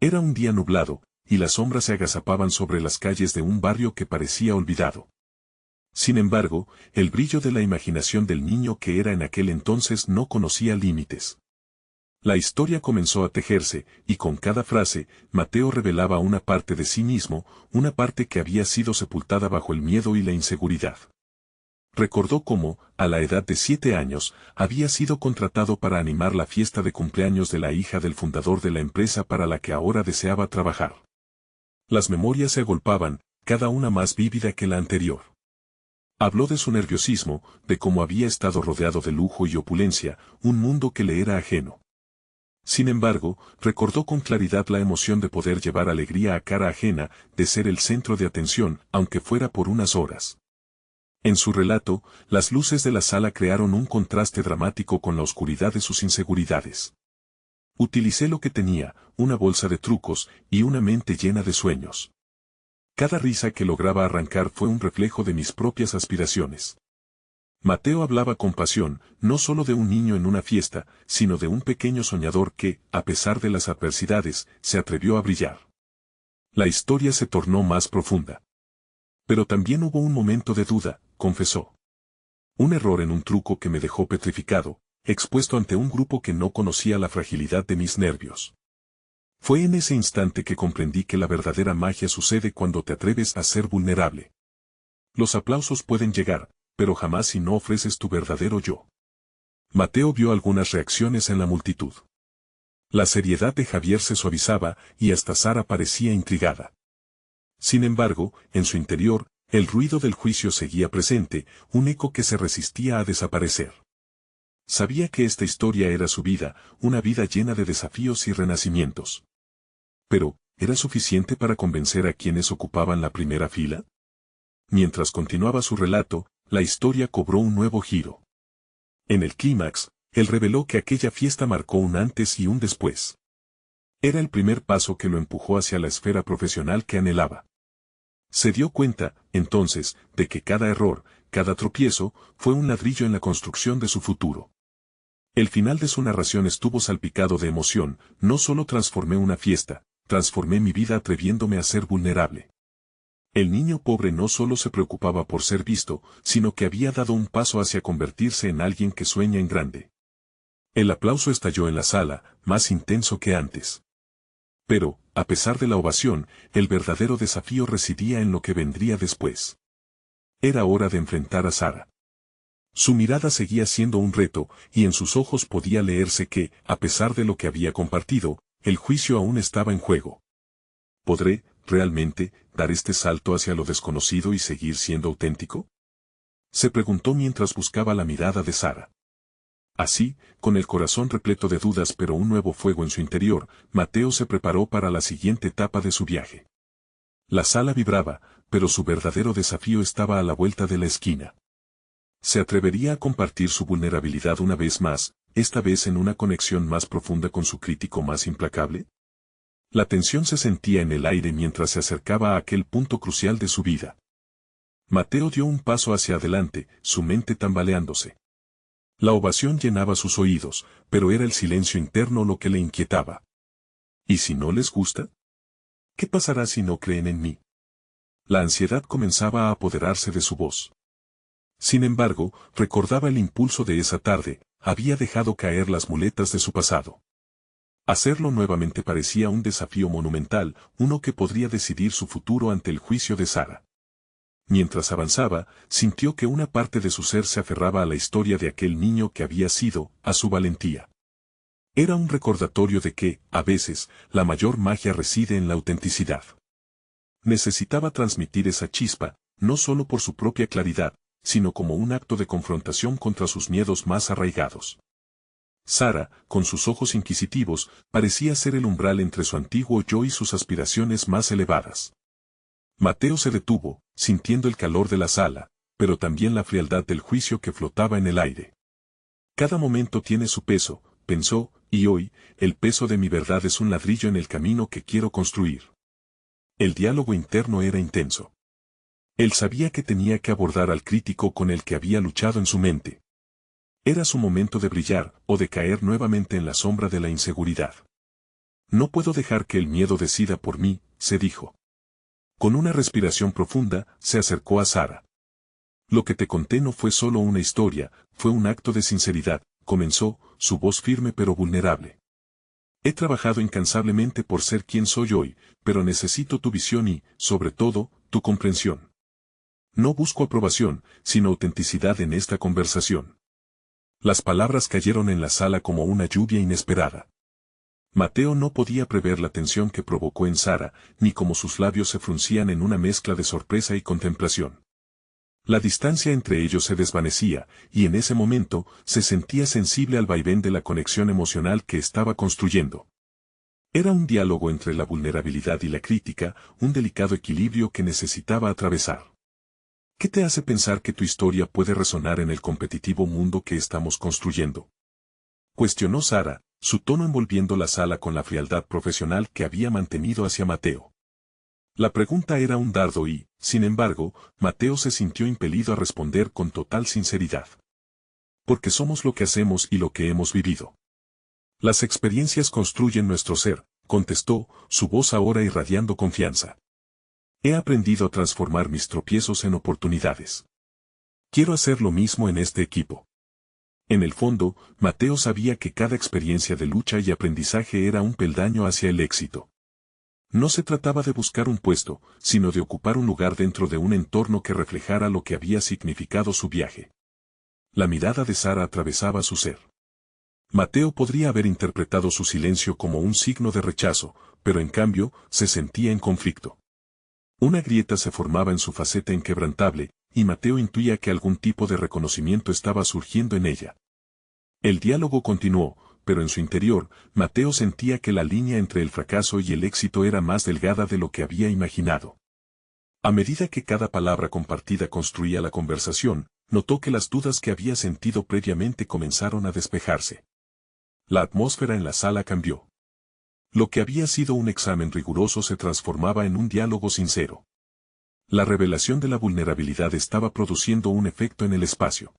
Speaker 1: Era un día nublado, y las sombras se agazapaban sobre las calles de un barrio que parecía olvidado. Sin embargo, el brillo de la imaginación del niño que era en aquel entonces no conocía límites. La historia comenzó a tejerse, y con cada frase, Mateo revelaba una parte de sí mismo, una parte que había sido sepultada bajo el miedo y la inseguridad. Recordó cómo, a la edad de 7 años, había sido contratado para animar la fiesta de cumpleaños de la hija del fundador de la empresa para la que ahora deseaba trabajar. Las memorias se agolpaban, cada una más vívida que la anterior. Habló de su nerviosismo, de cómo había estado rodeado de lujo y opulencia, un mundo que le era ajeno. Sin embargo, recordó con claridad la emoción de poder llevar alegría a cara ajena, de ser el centro de atención, aunque fuera por unas horas. En su relato, las luces de la sala crearon un contraste dramático con la oscuridad de sus inseguridades. Utilicé lo que tenía, una bolsa de trucos, y una mente llena de sueños. Cada risa que lograba arrancar fue un reflejo de mis propias aspiraciones. Mateo hablaba con pasión, no solo de un niño en una fiesta, sino de un pequeño soñador que, a pesar de las adversidades, se atrevió a brillar. La historia se tornó más profunda. Pero también hubo un momento de duda, confesó. Un error en un truco que me dejó petrificado, expuesto ante un grupo que no conocía la fragilidad de mis nervios. Fue en ese instante que comprendí que la verdadera magia sucede cuando te atreves a ser vulnerable. Los aplausos pueden llegar, pero jamás si no ofreces tu verdadero yo. Mateo vio algunas reacciones en la multitud. La seriedad de Javier se suavizaba y hasta Sara parecía intrigada. Sin embargo, en su interior, el ruido del juicio seguía presente, un eco que se resistía a desaparecer. Sabía que esta historia era su vida, una vida llena de desafíos y renacimientos. Pero, ¿era suficiente para convencer a quienes ocupaban la primera fila? Mientras continuaba su relato, la historia cobró un nuevo giro. En el clímax, él reveló que aquella fiesta marcó un antes y un después. Era el primer paso que lo empujó hacia la esfera profesional que anhelaba. Se dio cuenta, entonces, de que cada error, cada tropiezo, fue un ladrillo en la construcción de su futuro. El final de su narración estuvo salpicado de emoción, no solo transformé una fiesta, transformé mi vida atreviéndome a ser vulnerable. El niño pobre no solo se preocupaba por ser visto, sino que había dado un paso hacia convertirse en alguien que sueña en grande. El aplauso estalló en la sala, más intenso que antes. Pero, a pesar de la ovación, el verdadero desafío residía en lo que vendría después. Era hora de enfrentar a Sara. Su mirada seguía siendo un reto, y en sus ojos podía leerse que, a pesar de lo que había compartido, el juicio aún estaba en juego. ¿Podré, realmente, dar este salto hacia lo desconocido y seguir siendo auténtico? Se preguntó mientras buscaba la mirada de Sara. Así, con el corazón repleto de dudas pero un nuevo fuego en su interior, Mateo se preparó para la siguiente etapa de su viaje. La sala vibraba, pero su verdadero desafío estaba a la vuelta de la esquina. ¿Se atrevería a compartir su vulnerabilidad una vez más, esta vez en una conexión más profunda con su crítico más implacable? La tensión se sentía en el aire mientras se acercaba a aquel punto crucial de su vida. Mateo dio un paso hacia adelante, su mente tambaleándose. La ovación llenaba sus oídos, pero era el silencio interno lo que le inquietaba. ¿Y si no les gusta? ¿Qué pasará si no creen en mí? La ansiedad comenzaba a apoderarse de su voz. Sin embargo, recordaba el impulso de esa tarde, había dejado caer las muletas de su pasado. Hacerlo nuevamente parecía un desafío monumental, uno que podría decidir su futuro ante el juicio de Sara. Mientras avanzaba, sintió que una parte de su ser se aferraba a la historia de aquel niño que había sido, a su valentía. Era un recordatorio de que, a veces, la mayor magia reside en la autenticidad. Necesitaba transmitir esa chispa, no solo por su propia claridad, sino como un acto de confrontación contra sus miedos más arraigados. Sara, con sus ojos inquisitivos, parecía ser el umbral entre su antiguo yo y sus aspiraciones más elevadas. Mateo se detuvo, sintiendo el calor de la sala, pero también la frialdad del juicio que flotaba en el aire. Cada momento tiene su peso, pensó, y hoy, el peso de mi verdad es un ladrillo en el camino que quiero construir. El diálogo interno era intenso. Él sabía que tenía que abordar al crítico con el que había luchado en su mente. Era su momento de brillar, o de caer nuevamente en la sombra de la inseguridad. No puedo dejar que el miedo decida por mí, se dijo. Con una respiración profunda, se acercó a Sara. Lo que te conté no fue solo una historia, fue un acto de sinceridad, comenzó, su voz firme pero vulnerable. He trabajado incansablemente por ser quien soy hoy, pero necesito tu visión y, sobre todo, tu comprensión. No busco aprobación, sino autenticidad en esta conversación. Las palabras cayeron en la sala como una lluvia inesperada. Mateo no podía prever la tensión que provocó en Sara, ni cómo sus labios se fruncían en una mezcla de sorpresa y contemplación. La distancia entre ellos se desvanecía, y en ese momento, se sentía sensible al vaivén de la conexión emocional que estaba construyendo. Era un diálogo entre la vulnerabilidad y la crítica, un delicado equilibrio que necesitaba atravesar. ¿Qué te hace pensar que tu historia puede resonar en el competitivo mundo que estamos construyendo? Cuestionó Sara, su tono envolviendo la sala con la frialdad profesional que había mantenido hacia Mateo. La pregunta era un dardo y, sin embargo, Mateo se sintió impelido a responder con total sinceridad. Porque somos lo que hacemos y lo que hemos vivido. Las experiencias construyen nuestro ser, contestó, su voz ahora irradiando confianza. He aprendido a transformar mis tropiezos en oportunidades. Quiero hacer lo mismo en este equipo. En el fondo, Mateo sabía que cada experiencia de lucha y aprendizaje era un peldaño hacia el éxito. No se trataba de buscar un puesto, sino de ocupar un lugar dentro de un entorno que reflejara lo que había significado su viaje. La mirada de Sara atravesaba su ser. Mateo podría haber interpretado su silencio como un signo de rechazo, pero en cambio, se sentía en conflicto. Una grieta se formaba en su faceta inquebrantable, y Mateo intuía que algún tipo de reconocimiento estaba surgiendo en ella. El diálogo continuó, pero en su interior, Mateo sentía que la línea entre el fracaso y el éxito era más delgada de lo que había imaginado. A medida que cada palabra compartida construía la conversación, notó que las dudas que había sentido previamente comenzaron a despejarse. La atmósfera en la sala cambió. Lo que había sido un examen riguroso se transformaba en un diálogo sincero. La revelación de la vulnerabilidad estaba produciendo un efecto en el espacio.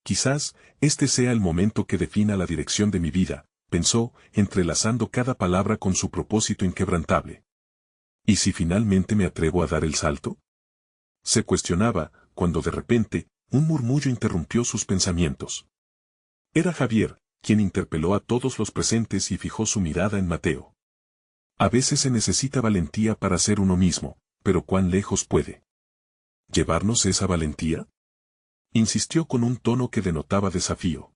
Speaker 1: Quizás, este sea el momento que defina la dirección de mi vida, pensó, entrelazando cada palabra con su propósito inquebrantable. ¿Y si finalmente me atrevo a dar el salto? Se cuestionaba, cuando de repente, un murmullo interrumpió sus pensamientos. Era Javier, quien interpeló a todos los presentes y fijó su mirada en Mateo. A veces se necesita valentía para ser uno mismo, pero ¿cuán lejos puede llevarnos esa valentía? Insistió con un tono que denotaba desafío.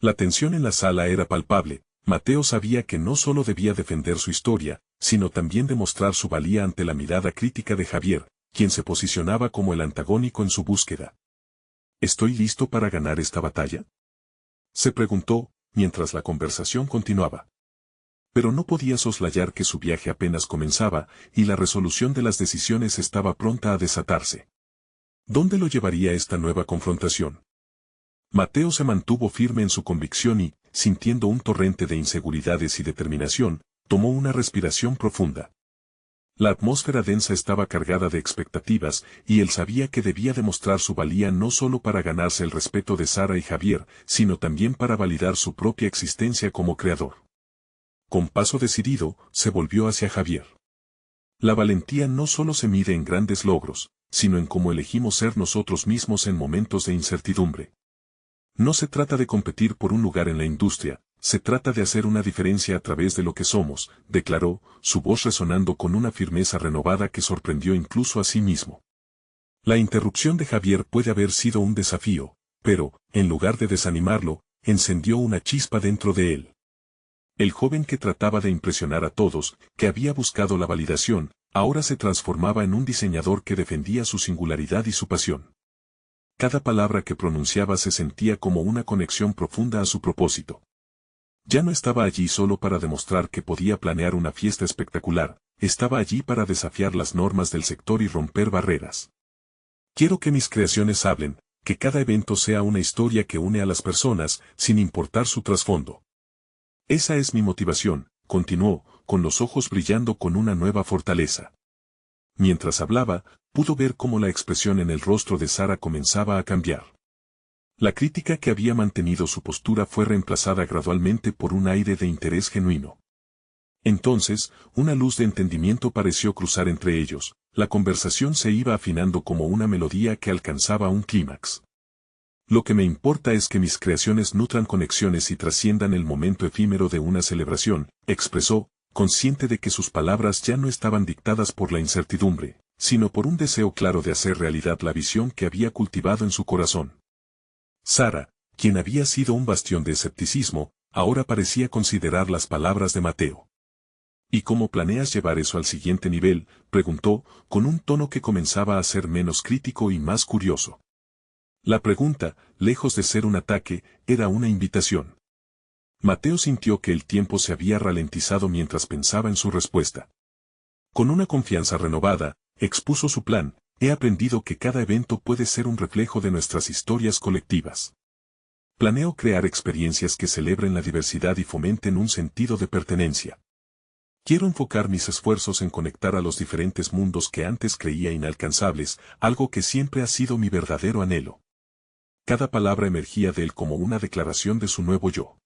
Speaker 1: La tensión en la sala era palpable. Mateo sabía que no solo debía defender su historia, sino también demostrar su valía ante la mirada crítica de Javier, quien se posicionaba como el antagónico en su búsqueda. ¿Estoy listo para ganar esta batalla?, se preguntó, mientras la conversación continuaba. Pero no podía soslayar que su viaje apenas comenzaba, y la resolución de las decisiones estaba pronta a desatarse. ¿Dónde lo llevaría esta nueva confrontación? Mateo se mantuvo firme en su convicción y, sintiendo un torrente de inseguridades y determinación, tomó una respiración profunda. La atmósfera densa estaba cargada de expectativas, y él sabía que debía demostrar su valía no solo para ganarse el respeto de Sara y Javier, sino también para validar su propia existencia como creador. Con paso decidido, se volvió hacia Javier. La valentía no solo se mide en grandes logros, sino en cómo elegimos ser nosotros mismos en momentos de incertidumbre. No se trata de competir por un lugar en la industria, se trata de hacer una diferencia a través de lo que somos, declaró, su voz resonando con una firmeza renovada que sorprendió incluso a sí mismo. La interrupción de Javier puede haber sido un desafío, pero, en lugar de desanimarlo, encendió una chispa dentro de él. El joven que trataba de impresionar a todos, que había buscado la validación, ahora se transformaba en un diseñador que defendía su singularidad y su pasión. Cada palabra que pronunciaba se sentía como una conexión profunda a su propósito. Ya no estaba allí solo para demostrar que podía planear una fiesta espectacular, estaba allí para desafiar las normas del sector y romper barreras. Quiero que mis creaciones hablen, que cada evento sea una historia que une a las personas, sin importar su trasfondo. Esa es mi motivación, continuó, con los ojos brillando con una nueva fortaleza. Mientras hablaba, pudo ver cómo la expresión en el rostro de Sara comenzaba a cambiar. La crítica que había mantenido su postura fue reemplazada gradualmente por un aire de interés genuino. Entonces, una luz de entendimiento pareció cruzar entre ellos, la conversación se iba afinando como una melodía que alcanzaba un clímax. Lo que me importa es que mis creaciones nutran conexiones y trasciendan el momento efímero de una celebración, expresó, consciente de que sus palabras ya no estaban dictadas por la incertidumbre, sino por un deseo claro de hacer realidad la visión que había cultivado en su corazón. Sara, quien había sido un bastión de escepticismo, ahora parecía considerar las palabras de Mateo. ¿Y cómo planeas llevar eso al siguiente nivel?, preguntó, con un tono que comenzaba a ser menos crítico y más curioso. La pregunta, lejos de ser un ataque, era una invitación. Mateo sintió que el tiempo se había ralentizado mientras pensaba en su respuesta. Con una confianza renovada, expuso su plan: he aprendido que cada evento puede ser un reflejo de nuestras historias colectivas. Planeo crear experiencias que celebren la diversidad y fomenten un sentido de pertenencia. Quiero enfocar mis esfuerzos en conectar a los diferentes mundos que antes creía inalcanzables, algo que siempre ha sido mi verdadero anhelo. Cada palabra emergía de él como una declaración de su nuevo yo.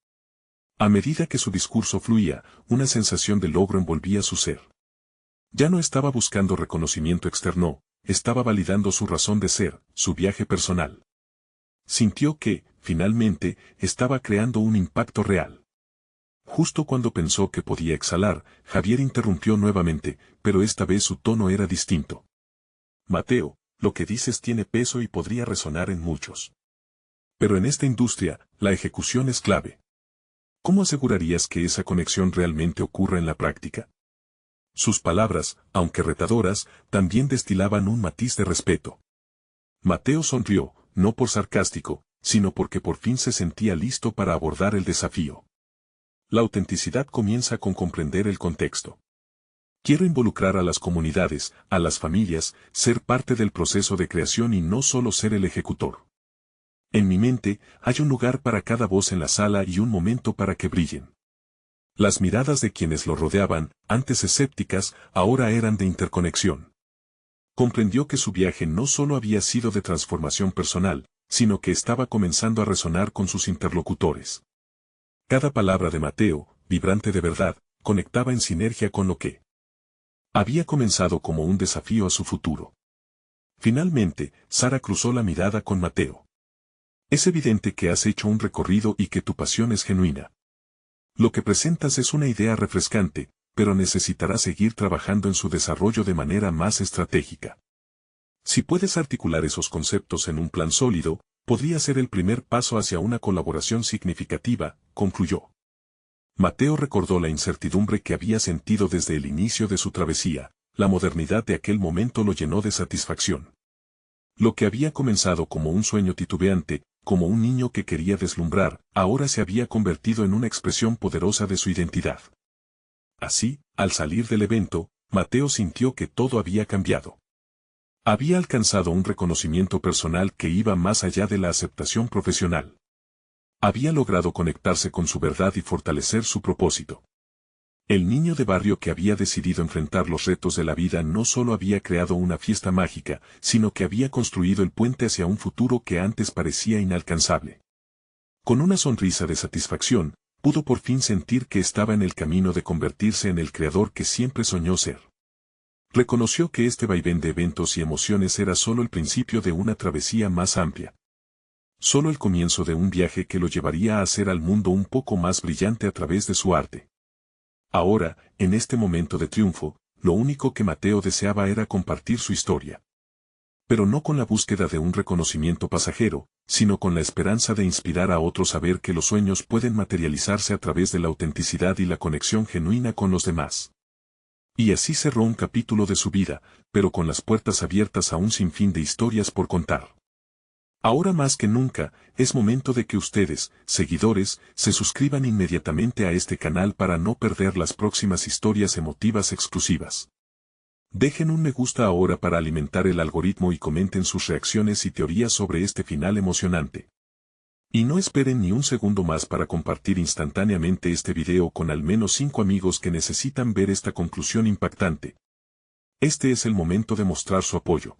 Speaker 1: A medida que su discurso fluía, una sensación de logro envolvía su ser. Ya no estaba buscando reconocimiento externo, estaba validando su razón de ser, su viaje personal. Sintió que, finalmente, estaba creando un impacto real. Justo cuando pensó que podía exhalar, Javier interrumpió nuevamente, pero esta vez su tono era distinto. Mateo, lo que dices tiene peso y podría resonar en muchos. Pero en esta industria, la ejecución es clave. ¿Cómo asegurarías que esa conexión realmente ocurra en la práctica? Sus palabras, aunque retadoras, también destilaban un matiz de respeto. Mateo sonrió, no por sarcástico, sino porque por fin se sentía listo para abordar el desafío. La autenticidad comienza con comprender el contexto. Quiero involucrar a las comunidades, a las familias, ser parte del proceso de creación y no solo ser el ejecutor. En mi mente, hay un lugar para cada voz en la sala y un momento para que brillen. Las miradas de quienes lo rodeaban, antes escépticas, ahora eran de interconexión. Comprendió que su viaje no solo había sido de transformación personal, sino que estaba comenzando a resonar con sus interlocutores. Cada palabra de Mateo, vibrante de verdad, conectaba en sinergia con lo que había comenzado como un desafío a su futuro. Finalmente, Sara cruzó la mirada con Mateo. Es evidente que has hecho un recorrido y que tu pasión es genuina. Lo que presentas es una idea refrescante, pero necesitarás seguir trabajando en su desarrollo de manera más estratégica. Si puedes articular esos conceptos en un plan sólido, podría ser el primer paso hacia una colaboración significativa, concluyó. Mateo recordó la incertidumbre que había sentido desde el inicio de su travesía. La modernidad de aquel momento lo llenó de satisfacción. Lo que había comenzado como un sueño titubeante, como un niño que quería deslumbrar, ahora se había convertido en una expresión poderosa de su identidad. Así, al salir del evento, Mateo sintió que todo había cambiado. Había alcanzado un reconocimiento personal que iba más allá de la aceptación profesional. Había logrado conectarse con su verdad y fortalecer su propósito. El niño de barrio que había decidido enfrentar los retos de la vida no solo había creado una fiesta mágica, sino que había construido el puente hacia un futuro que antes parecía inalcanzable. Con una sonrisa de satisfacción, pudo por fin sentir que estaba en el camino de convertirse en el creador que siempre soñó ser. Reconoció que este vaivén de eventos y emociones era solo el principio de una travesía más amplia. Solo el comienzo de un viaje que lo llevaría a hacer al mundo un poco más brillante a través de su arte. Ahora, en este momento de triunfo, lo único que Mateo deseaba era compartir su historia. Pero no con la búsqueda de un reconocimiento pasajero, sino con la esperanza de inspirar a otros a ver que los sueños pueden materializarse a través de la autenticidad y la conexión genuina con los demás. Y así cerró un capítulo de su vida, pero con las puertas abiertas a un sinfín de historias por contar. Ahora más que nunca, es momento de que ustedes, seguidores, se suscriban inmediatamente a este canal para no perder las próximas historias emotivas exclusivas. Dejen un me gusta ahora para alimentar el algoritmo y comenten sus reacciones y teorías sobre este final emocionante. Y no esperen ni un segundo más para compartir instantáneamente este video con al menos 5 amigos que necesitan ver esta conclusión impactante. Este es el momento de mostrar su apoyo.